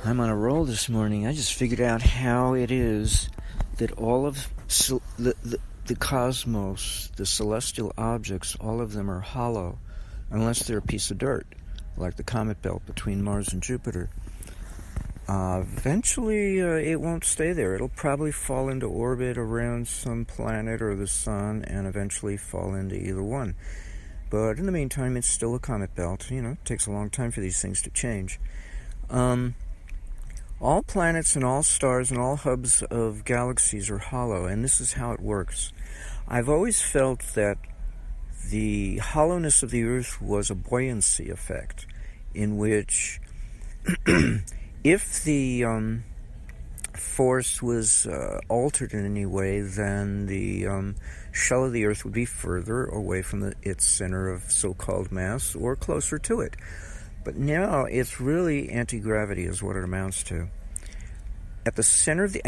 I'm on a roll this morning. I just figured out how it is that all of the cosmos, the celestial objects, all of them are hollow, unless they're a piece of dirt, like the comet belt between Mars and Jupiter. Eventually, it won't stay there. It'll probably fall into orbit around some planet or the sun, and eventually fall into either one. But in the meantime, it's still a comet belt. You know, it takes a long time for these things to change. All planets and all stars and all hubs of galaxies are hollow, and this is how it works. I've always felt that the hollowness of the Earth was a buoyancy effect, in which if the force was altered in any way, then the shell of the Earth would be further away from its center of so-called mass, or closer to it. But now it's really anti-gravity is what it amounts to. At the center of the...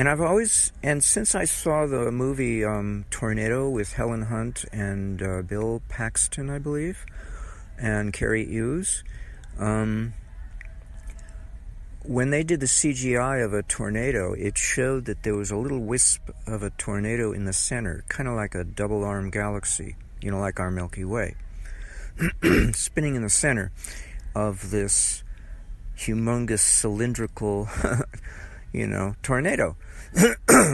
And since I saw the movie Tornado with Helen Hunt and Bill Paxton, I believe, and Carrie Hughes, when they did the CGI of a tornado, it showed that there was a little wisp of a tornado in the center, kind of like a double-arm galaxy, you know, like our Milky Way, spinning in the center of this humongous cylindrical, tornado,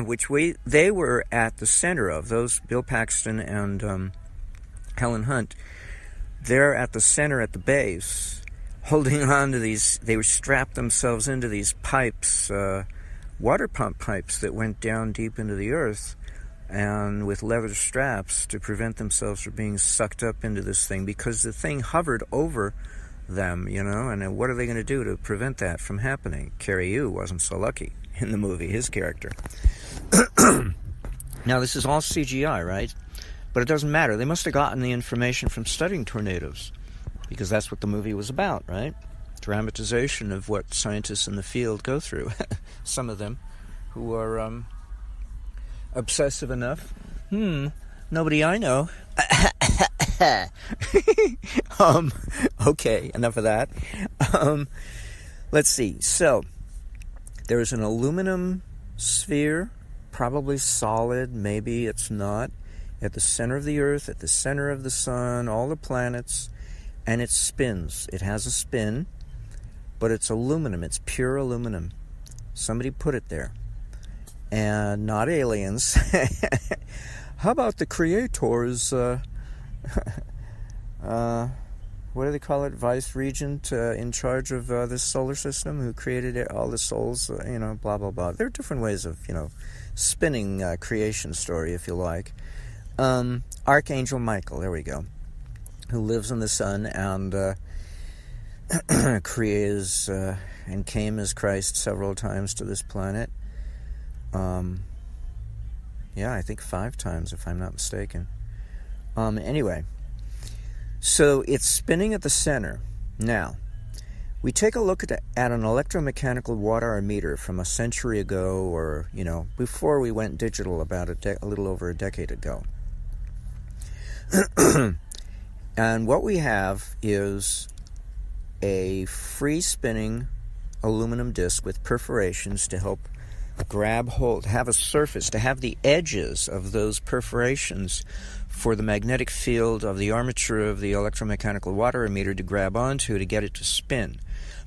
which they were at the center of. Those, Bill Paxton and Helen Hunt, they're at the center at the base, holding on to these. They were strapped themselves into these pipes, water pump pipes that went down deep into the earth, and with leather straps to prevent themselves from being sucked up into this thing, because the thing hovered over them, and what are they going to do to prevent that from happening? Carrie Hughes wasn't so lucky in the movie, his character. Now, this is all CGI, right? But it doesn't matter. They must have gotten the information from studying tornadoes, because that's what the movie was about, right? Dramatization of what scientists in the field go through. Some of them who are obsessive enough. Nobody I know. Okay, enough of that. Let's see. So, there's an aluminum sphere, probably solid, maybe it's not, at the center of the Earth, at the center of the sun, all the planets, and it spins. It has a spin, but it's aluminum. It's pure aluminum. Somebody put it there. And not aliens. How about the creators, what do they call it, vice regent in charge of this solar system, who created all the souls, blah, blah, blah. There are different ways of, spinning creation story, if you like. Archangel Michael, there we go, who lives in the sun and creates and came as Christ several times to this planet. I think 5 times, if I'm not mistaken. Anyway, so it's spinning at the center. Now, we take a look at an electromechanical watt-hour meter from a century ago, or, before we went digital, about a little over a decade ago. And what we have is a free-spinning aluminum disc with perforations to help grab hold, have a surface, to have the edges of those perforations for the magnetic field of the armature of the electromechanical watt-hour meter to grab onto to get it to spin.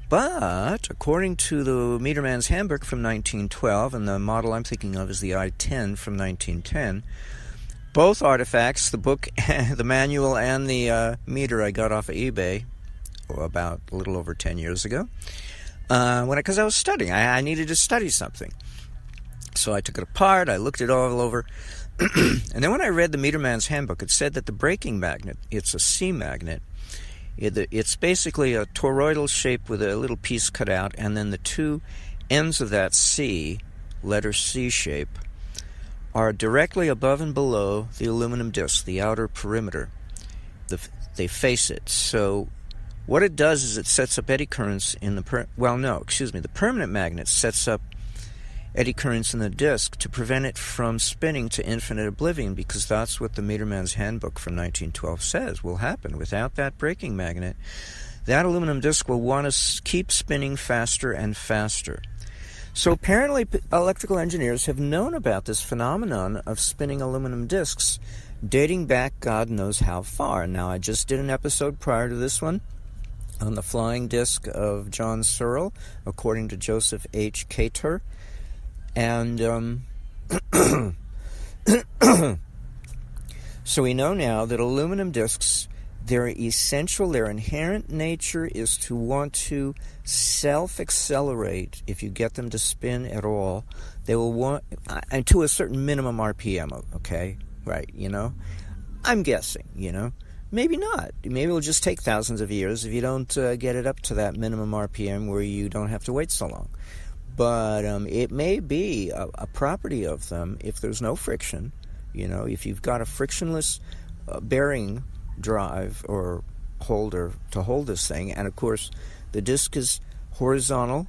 But according to the Meterman's Handbook from 1912, and the model I'm thinking of is the I-10 from 1910, both artifacts, the book, the manual, and the meter I got off of eBay about a little over 10 years ago, because I was studying. I needed to study something. So I took it apart, I looked it all over, and then when I read the Meterman's Handbook, it said that the braking magnet, it's a C magnet. It's basically a toroidal shape with a little piece cut out, and then the two ends of that C, letter C shape, are directly above and below the aluminum disc, the outer perimeter. They face it. So what it does is it sets up eddy currents in the the permanent magnet sets up eddy currents in the disc to prevent it from spinning to infinite oblivion, because that's what the Meterman's Handbook from 1912 says will happen. Without that braking magnet, that aluminum disk will want to keep spinning faster and faster. So apparently electrical engineers have known about this phenomenon of spinning aluminum disks dating back God knows how far. Now, I just did an episode prior to this one on the flying disk of John Searle, according to Joseph H. Cater. And so we know now that aluminum disks, their inherent nature is to want to self-accelerate. If you get them to spin at all, they will want, and to a certain minimum RPM, okay? Right, I'm guessing, maybe not. Maybe it'll just take thousands of years if you don't get it up to that minimum RPM where you don't have to wait so long. But it may be a property of them if there's no friction, if you've got a frictionless bearing drive or holder to hold this thing, and of course the disk is horizontal,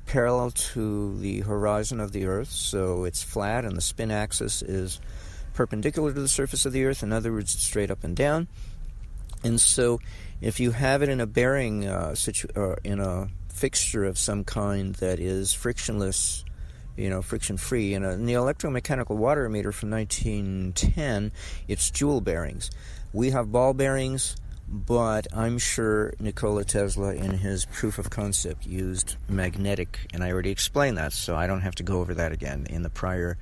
parallel to the horizon of the Earth, so it's flat and the spin axis is perpendicular to the surface of the Earth. In other words, it's straight up and down. And so if you have it in a bearing in a fixture of some kind that is frictionless, friction-free, in the electromechanical water meter from 1910, it's jewel bearings. We have ball bearings, but I'm sure Nikola Tesla in his proof of concept used magnetic, and I already explained that, so I don't have to go over that again in the prior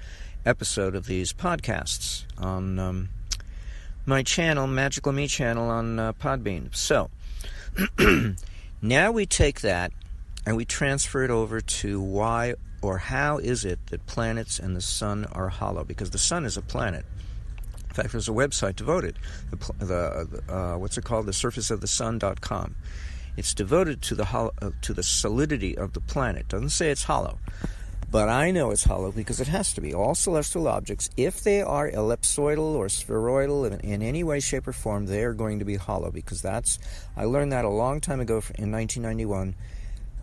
episode of these podcasts on my channel, Magical Me channel on Podbean. So now we take that and we transfer it over to why or how is it that planets and the sun are hollow? Because the sun is a planet. In fact, there's a website devoted, what's it called? The surfaceofthesun.com. It's devoted to the solidity of the planet. It doesn't say it's hollow. But I know it's hollow because it has to be. All celestial objects, if they are ellipsoidal or spheroidal in any way, shape, or form, they are going to be hollow, because I learned that a long time ago in 1991.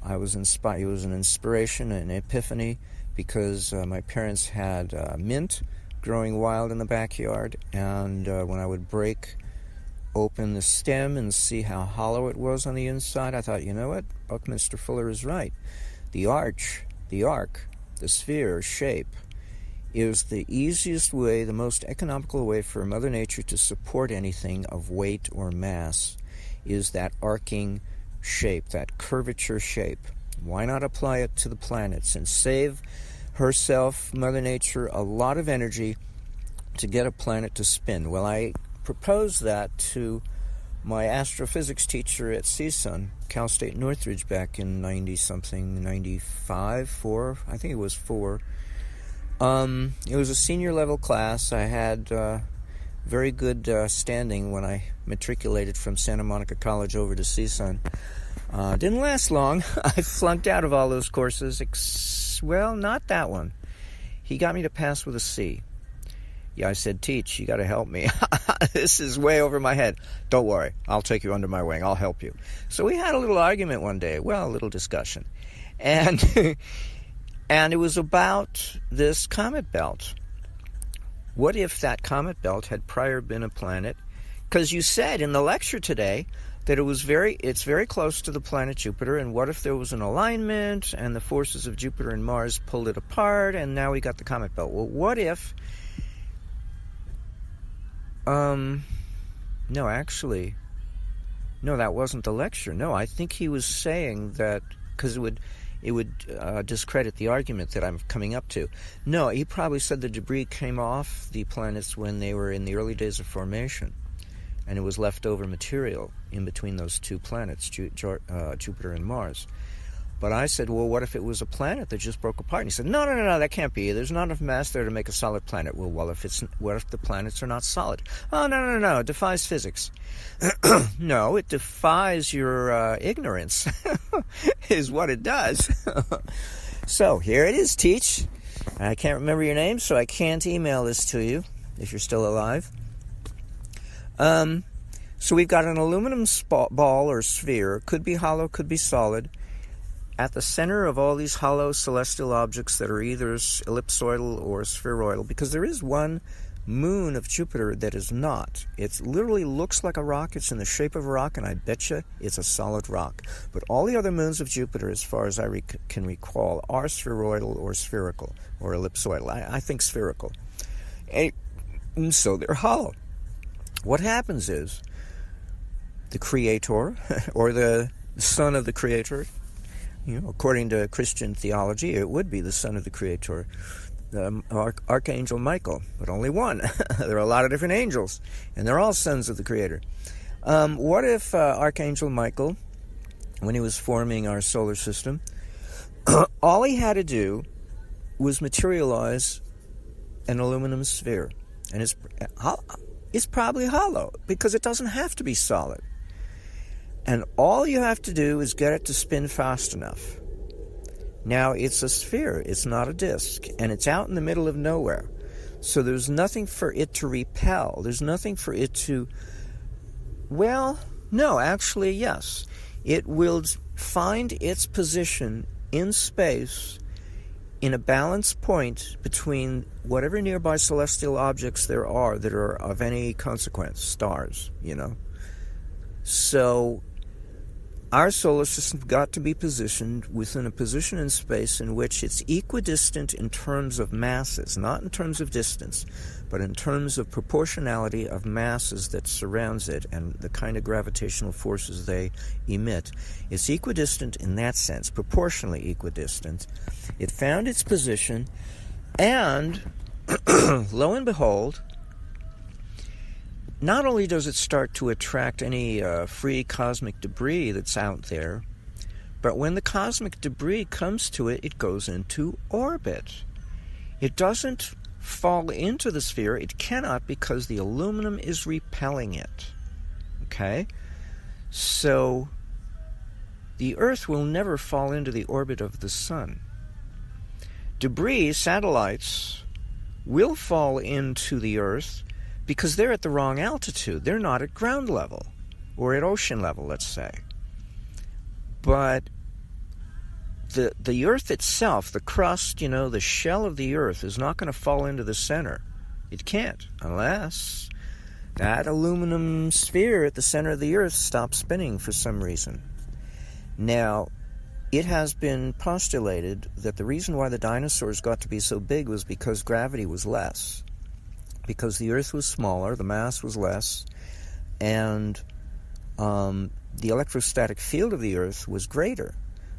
I was inspired. It was an inspiration, an epiphany, because my parents had mint growing wild in the backyard, and when I would break open the stem and see how hollow it was on the inside, I thought, you know what? Buckminster Fuller is right. The arc, the sphere shape is the easiest way, the most economical way for Mother Nature to support anything of weight or mass, is that arcing shape, that curvature shape. Why not apply it to the planets and save herself, Mother Nature, a lot of energy to get a planet to spin? Well, I proposed that to my astrophysics teacher at CSUN, Cal State Northridge, back in 90-something, 95, 4, I think it was 4. It was a senior level class. I had very good standing when I matriculated from Santa Monica College over to CSUN. Didn't last long. I flunked out of all those courses. Well, not that one. He got me to pass with a C. Yeah, I said, Teach, you got to help me. This is way over my head. Don't worry, I'll take you under my wing. I'll help you. So we had a little argument one day. Well, a little discussion. And and it was about this comet belt. What if that comet belt had prior been a planet? Because you said in the lecture today that it's very close to the planet Jupiter, and what if there was an alignment and the forces of Jupiter and Mars pulled it apart, and now we got the comet belt? Well, what if... No, actually, no, that wasn't the lecture. No, I think he was saying that, because it would discredit the argument that I'm coming up to. No, he probably said the debris came off the planets when they were in the early days of formation, and it was leftover material in between those two planets, Jupiter and Mars. But I said, well, what if it was a planet that just broke apart? And he said, no, that can't be. There's not enough mass there to make a solid planet. Well, what if the planets are not solid? Oh, no, it defies physics. No, it defies your ignorance, is what it does. So here it is, Teach. I can't remember your name, so I can't email this to you if you're still alive. So we've got an aluminum ball or sphere. Could be hollow, could be solid. At the center of all these hollow celestial objects that are either ellipsoidal or spheroidal, because there is one moon of Jupiter that is not. It literally looks like a rock. It's in the shape of a rock, and I bet you it's a solid rock. But all the other moons of Jupiter, as far as I can recall, are spheroidal or spherical or ellipsoidal. I think spherical. And so they're hollow. What happens is the creator, or the son of the creator, according to Christian theology, it would be the son of the creator, Archangel Michael, but only one. There are a lot of different angels, and they're all sons of the creator. What if Archangel Michael, when he was forming our solar system, all he had to do was materialize an aluminum sphere, and it's probably hollow because it doesn't have to be solid. And all you have to do is get it to spin fast enough. Now, it's a sphere, it's not a disk, and it's out in the middle of nowhere. So there's nothing for it to repel. There's nothing for it to... Well, no, actually, yes. It will find its position in space in a balanced point between whatever nearby celestial objects there are that are of any consequence, stars, So our solar system got to be positioned within a position in space in which it's equidistant in terms of masses, not in terms of distance, but in terms of proportionality of masses that surrounds it and the kind of gravitational forces they emit. It's equidistant in that sense, proportionally equidistant. It found its position, and lo and behold, not only does it start to attract any free cosmic debris that's out there, but when the cosmic debris comes to it, it goes into orbit. It doesn't fall into the sphere. It cannot, because the aluminum is repelling it. Okay? So the Earth will never fall into the orbit of the Sun. Debris, satellites, will fall into the Earth because they're at the wrong altitude. They're not at ground level, or at ocean level, let's say. But the Earth itself, the crust, the shell of the Earth, is not going to fall into the center. It can't, unless that aluminum sphere at the center of the Earth stops spinning for some reason. Now, it has been postulated that the reason why the dinosaurs got to be so big was because gravity was less. Because the Earth was smaller, the mass was less, and the electrostatic field of the Earth was greater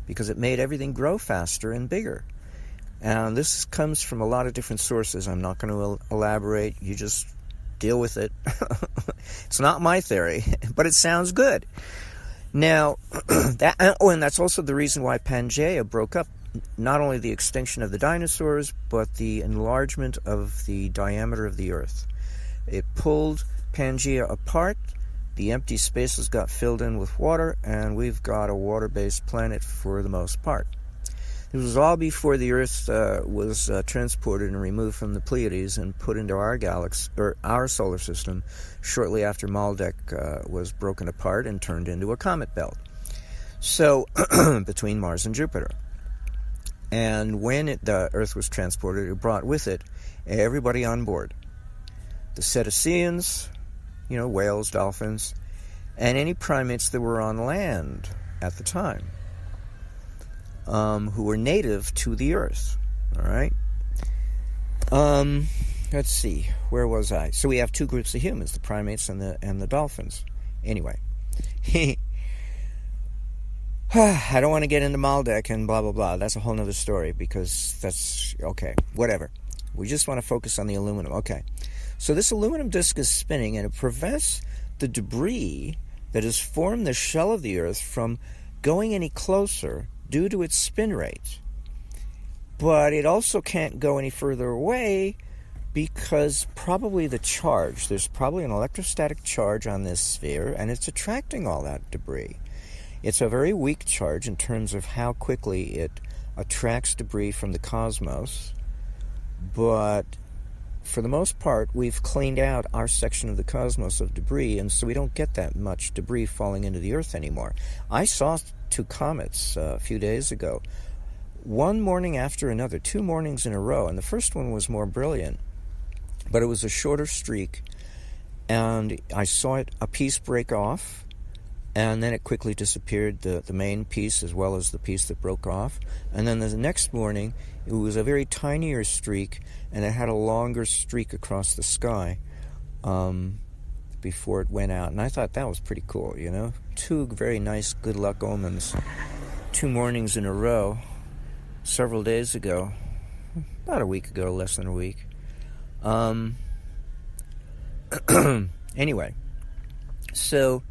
because it made everything grow faster and bigger. And this comes from a lot of different sources. I'm not going to elaborate. You just deal with it. It's not my theory, but it sounds good. Now, and that's also the reason why Pangaea broke up. Not only the extinction of the dinosaurs, but the enlargement of the diameter of the Earth. It pulled Pangaea apart, the empty spaces got filled in with water, and we've got a water-based planet for the most part. This was all before the Earth was transported and removed from the Pleiades and put into our galaxy, or our solar system, shortly after Maldek was broken apart and turned into a comet belt. So, between Mars and Jupiter. And when the Earth was transported, it brought with it everybody on board. The cetaceans, whales, dolphins, and any primates that were on land at the time, who were native to the Earth. All right? Let's see. Where was I? So we have two groups of humans, the primates and the dolphins. Anyway. I don't want to get into Maldek and blah, blah, blah. That's a whole other story because that's... Okay, whatever. We just want to focus on the aluminum. Okay. So this aluminum disk is spinning, and it prevents the debris that has formed the shell of the Earth from going any closer due to its spin rate. But it also can't go any further away because probably the charge, there's probably an electrostatic charge on this sphere, and it's attracting all that debris. It's a very weak charge in terms of how quickly it attracts debris from the cosmos, but for the most part, we've cleaned out our section of the cosmos of debris, and so we don't get that much debris falling into the Earth anymore. I saw two comets a few days ago, one morning after another, 2 mornings in a row, and the first one was more brilliant. but it was a shorter streak, and I saw a piece break off, and then it quickly disappeared, the main piece as well as the piece that broke off. And then the next morning, it was a very tinier streak, and it had a longer streak across the sky before it went out. And I thought that was pretty cool, you know? 2 very nice good luck omens, 2 mornings in a row, several days ago, about a week ago, less than a week. Anyway, so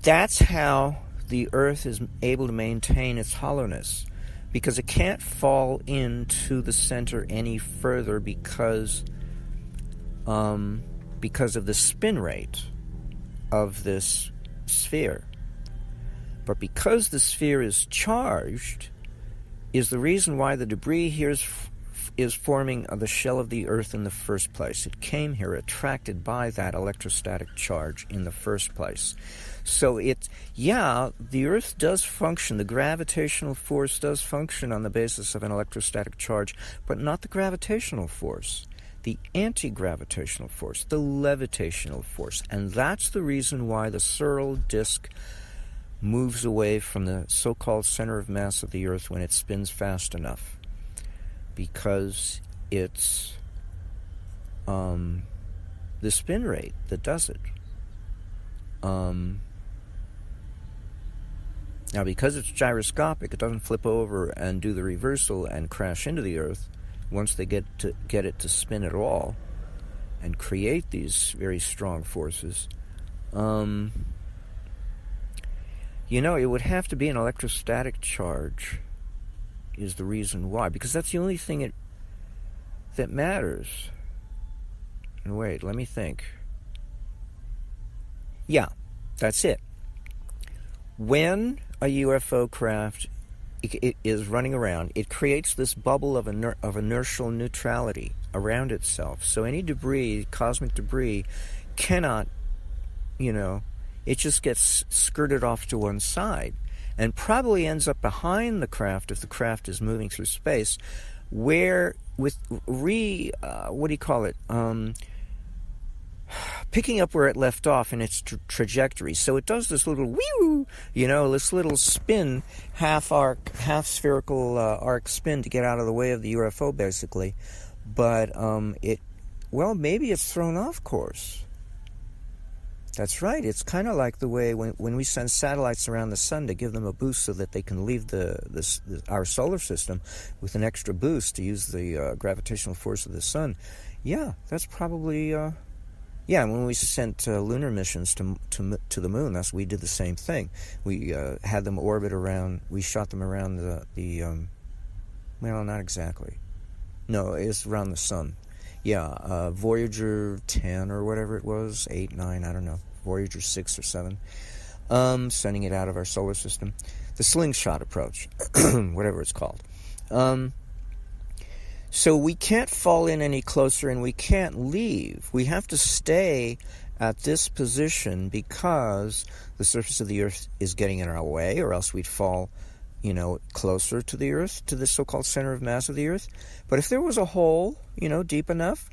that's how the Earth is able to maintain its hollowness, because it can't fall into the center any further because of the spin rate of this sphere. But because the sphere is charged, is the reason why the debris here is forming the shell of the Earth in the first place. It came here attracted by that electrostatic charge in the first place. So the Earth does function, the gravitational force does function on the basis of an electrostatic charge, but not the gravitational force, the anti-gravitational force, the levitational force. And that's the reason why the Searle disk moves away from the so-called center of mass of the Earth when it spins fast enough, because it's the spin rate that does it. Now, because it's gyroscopic, it doesn't flip over and do the reversal and crash into the Earth once they get it to spin at all and create these very strong forces. It would have to be an electrostatic charge is the reason why, because that's the only thing that matters. And wait, let me think. Yeah, that's it. When a UFO craft it is running around, it creates this bubble of inertial neutrality around itself. So any debris, cosmic debris, cannot, it just gets skirted off to one side and probably ends up behind the craft if the craft is moving through space, where picking up where it left off in its trajectory. So it does this little wee-woo, this little spin, half spherical arc spin to get out of the way of the UFO, basically. But maybe it's thrown off course. That's right. It's kind of like the way when we send satellites around the sun to give them a boost so that they can leave our solar system with an extra boost to use the gravitational force of the sun. Yeah, that's probably... when we sent lunar missions to the moon, we did the same thing. We had them orbit around. We shot them around not exactly. No, it's around the sun. Yeah, Voyager 10 or whatever it was, 8, 9, I don't know. Voyager 6 or 7, sending it out of our solar system. The slingshot approach, whatever it's called. So we can't fall in any closer, and we can't leave. We have to stay at this position because the surface of the Earth is getting in our way, or else we'd fall, closer to the Earth, to the so-called center of mass of the Earth. But if there was a hole, deep enough,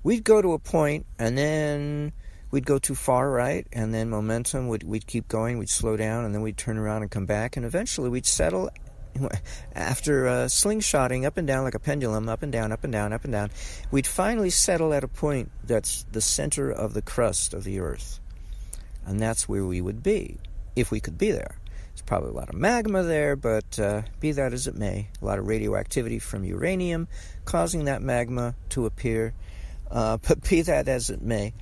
we'd go to a point, and then we'd go too far, right? And then momentum, we'd keep going, we'd slow down, and then we'd turn around and come back, and eventually we'd settle. After slingshotting up and down like a pendulum, up and down, up and down, up and down, we'd finally settle at a point that's the center of the crust of the Earth. And that's where we would be, if we could be there. There's probably a lot of magma there, but be that as it may, a lot of radioactivity from uranium causing that magma to appear. But be that as it may,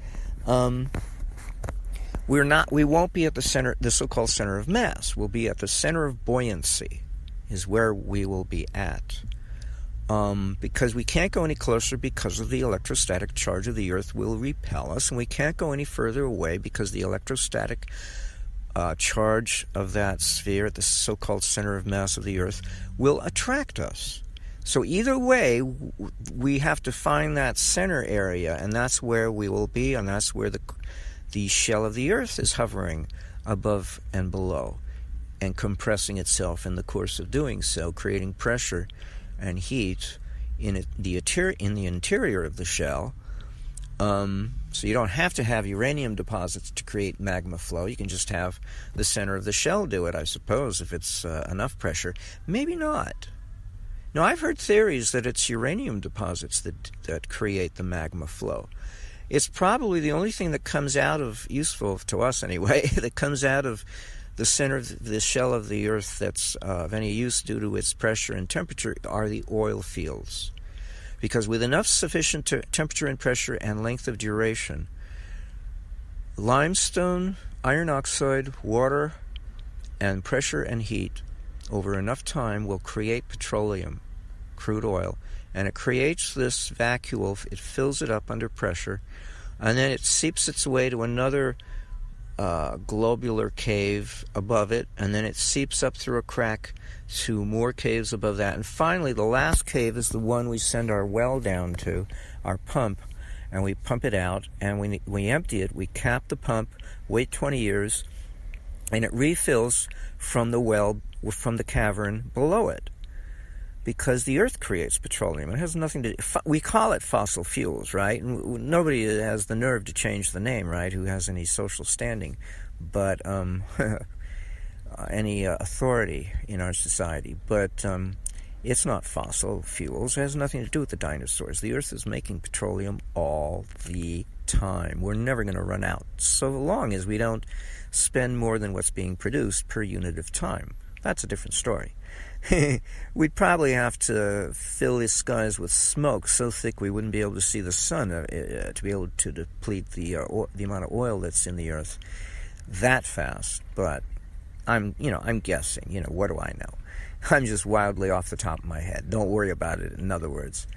we won't be at the center, the so-called center of mass. We'll be at the center of buoyancy, is where we will be at. Because we can't go any closer because of the electrostatic charge of the Earth will repel us, and we can't go any further away because the electrostatic charge of that sphere at the so-called center of mass of the Earth will attract us. So either way, we have to find that center area, and that's where we will be, and that's where the shell of the Earth is hovering above and below, and compressing itself in the course of doing so, creating pressure and heat in the interior of the shell. So you don't have to have uranium deposits to create magma flow. You can just have the center of the shell do it, I suppose, if it's enough pressure. Maybe not. Now, I've heard theories that it's uranium deposits that create the magma flow. It's probably the only thing that comes out of, useful to us anyway, that comes out of the center of the shell of the Earth that's of any use due to its pressure and temperature are the oil fields. Because with enough sufficient temperature and pressure and length of duration, limestone, iron oxide, water, and pressure and heat over enough time will create petroleum, crude oil, and it creates this vacuole. It fills it up under pressure, and then it seeps its way to another globular cave above it, and then it seeps up through a crack to more caves above that. And finally, the last cave is the one we send our well down to, our pump, and we pump it out, and we empty it, we cap the pump, wait 20 years, and it refills from the well, from the cavern below it. Because the Earth creates petroleum. It has nothing to... We call it fossil fuels, right? And nobody has the nerve to change the name, right, who has any social standing. But any authority in our society. But it's not fossil fuels. It has nothing to do with the dinosaurs. The Earth is making petroleum all the time. We're never going to run out, so long as we don't spend more than what's being produced per unit of time. That's a different story. We'd probably have to fill the skies with smoke so thick we wouldn't be able to see the sun to be able to deplete the amount of oil that's in the Earth that fast. But I'm guessing. What do I know? I'm just wildly off the top of my head. Don't worry about it. In other words,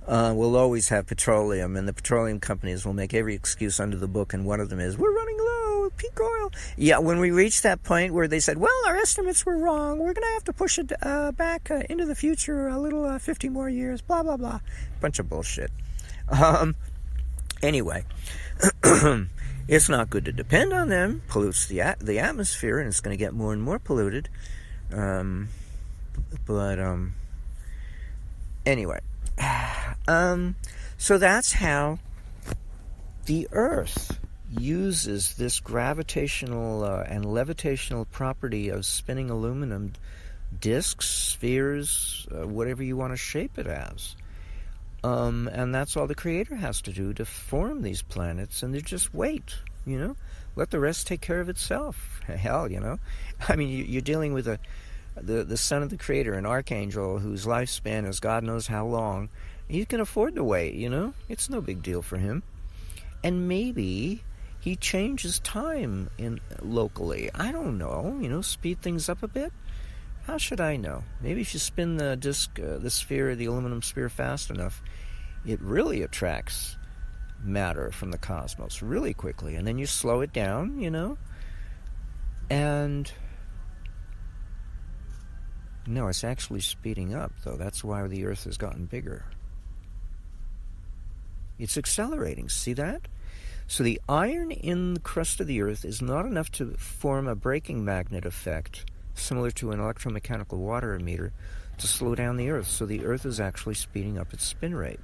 we'll always have petroleum, and the petroleum companies will make every excuse under the book, and one of them is, we're running low, peak oil. Yeah, when we reach that point where they said, well, our estimates were wrong, we're going to have to push it back into the future a little 50 more years, blah, blah, blah. Bunch of bullshit. Anyway, it's not good to depend on them. Pollutes the atmosphere, and it's going to get more and more polluted. Anyway. So that's how the Earth uses this gravitational and levitational property of spinning aluminum disks, spheres, whatever you want to shape it as. And that's all the Creator has to do to form these planets, and they just wait, let the rest take care of itself. Hell, I mean, you're dealing with the son of the Creator, an archangel whose lifespan is God knows how long. He can afford to wait, It's no big deal for him. And maybe he changes time locally. I don't know, speed things up a bit. How should I know? Maybe if you spin the disk, the sphere, the aluminum sphere fast enough, it really attracts matter from the cosmos really quickly. And then you slow it down, and... No, it's actually speeding up, though. That's why the Earth has gotten bigger. It's accelerating. See that? So the iron in the crust of the Earth is not enough to form a braking magnet effect, similar to an electromechanical water emitter, to slow down the Earth. So the Earth is actually speeding up its spin rate.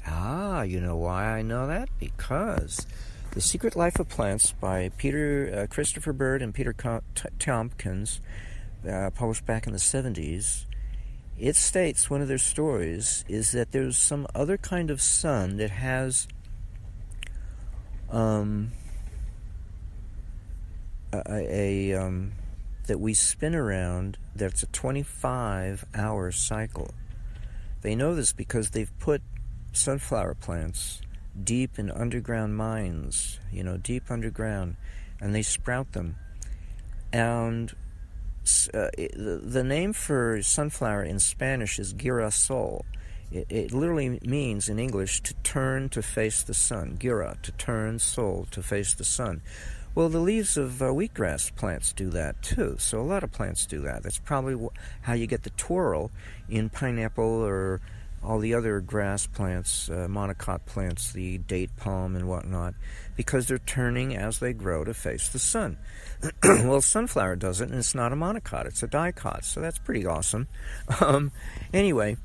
Ah, you know why I know that? Because The Secret Life of Plants by Christopher Bird and Peter Tompkins, published back in the 70s, it states, one of their stories, is that there's some other kind of sun that has that we spin around, that's a 25-hour cycle. They know this because they've put sunflower plants deep in underground mines, deep underground, and they sprout them. And the name for sunflower in Spanish is girasol. It literally means in English to turn to face the sun. Gira, to turn, sol, to face the sun. Well, the leaves of wheatgrass plants do that too. So a lot of plants do that. That's probably how you get the twirl in pineapple or all the other grass plants, monocot plants, the date palm and whatnot, because they're turning as they grow to face the sun. Well, sunflower does it, and it's not a monocot, it's a dicot, so that's pretty awesome. Anyway,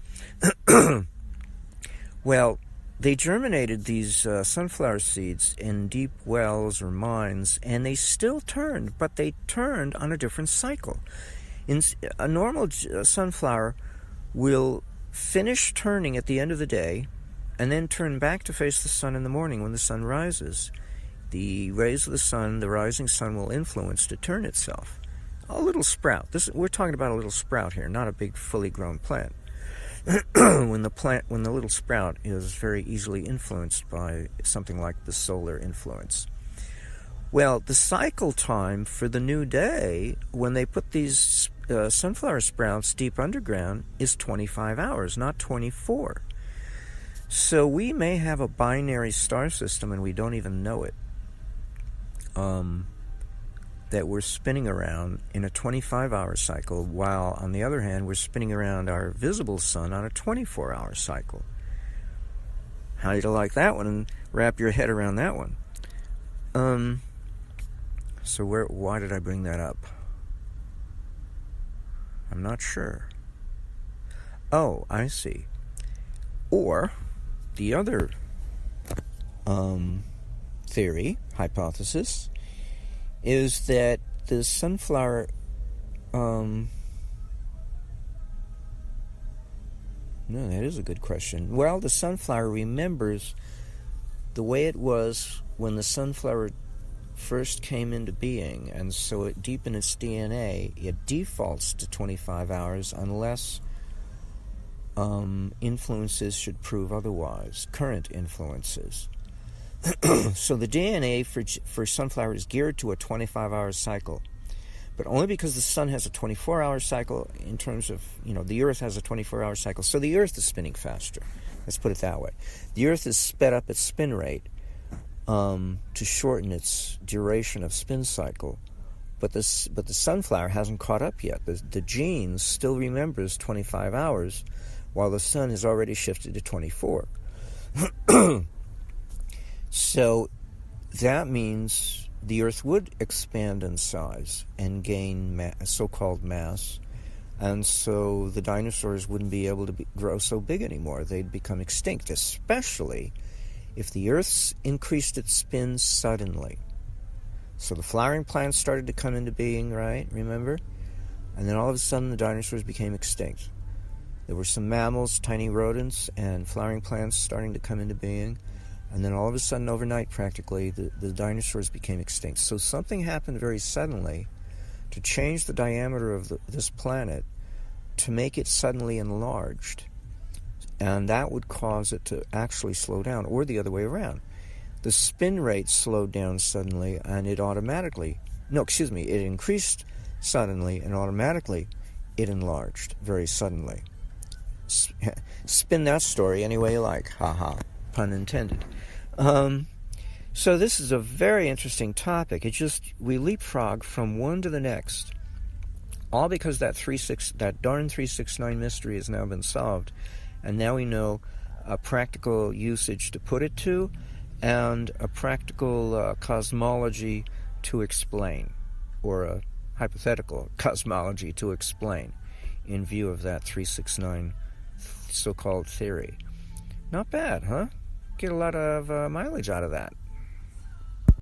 well, they germinated these sunflower seeds in deep wells or mines, and they still turned, but they turned on a different cycle. A normal sunflower will finish turning at the end of the day and then turn back to face the sun in the morning when the sun rises. The rays of the sun, the rising sun, will influence to turn itself. A little sprout. We're talking about a little sprout here, not a big fully grown plant. When the little sprout is very easily influenced by something like the solar influence. Well, the cycle time for the new day, when they put these sunflower sprouts deep underground, is 25 hours, not 24. So we may have a binary star system and we don't even know it, that we're spinning around in a 25-hour cycle, while on the other hand we're spinning around our visible sun on a 24-hour cycle. How do you like that one? And wrap your head around that one. So why did I bring that up? I'm not sure. Oh, I see. Or the other theory, hypothesis, is that the sunflower no, that is a good question. Well, the sunflower remembers the way it was when the sunflower first came into being, and so it deep in its DNA, it defaults to 25 hours unless influences should prove otherwise, current influences. So the DNA for sunflower is geared to a 25-hour cycle, but only because the sun has a 24-hour cycle in terms of, the Earth has a 24-hour cycle, so the Earth is spinning faster. Let's put it that way. The Earth has sped up its spin rate to shorten its duration of spin cycle, but the sunflower hasn't caught up yet. The gene still remembers 25 hours, while the sun has already shifted to 24. So that means the Earth would expand in size and gain so-called mass, and so the dinosaurs wouldn't be able to grow so big anymore. They'd become extinct, especially if the Earth increased its spin suddenly. So the flowering plants started to come into being, right? Remember? And then all of a sudden the dinosaurs became extinct. There were some mammals, tiny rodents, and flowering plants starting to come into being. And then all of a sudden, overnight practically, the dinosaurs became extinct. So something happened very suddenly to change the diameter of this planet to make it suddenly enlarged. And that would cause it to actually slow down, or the other way around. The spin rate slowed down suddenly, and it increased suddenly, and automatically it enlarged very suddenly. Spin that story any way you like. Ha-ha. Pun intended. So this is a very interesting topic. We leapfrog from one to the next, all because that darn 369 mystery has now been solved, and now we know a practical usage to put it to, and a practical cosmology to explain, or a hypothetical cosmology to explain, in view of that 369 so-called theory. Not bad, huh? Get a lot of mileage out of that.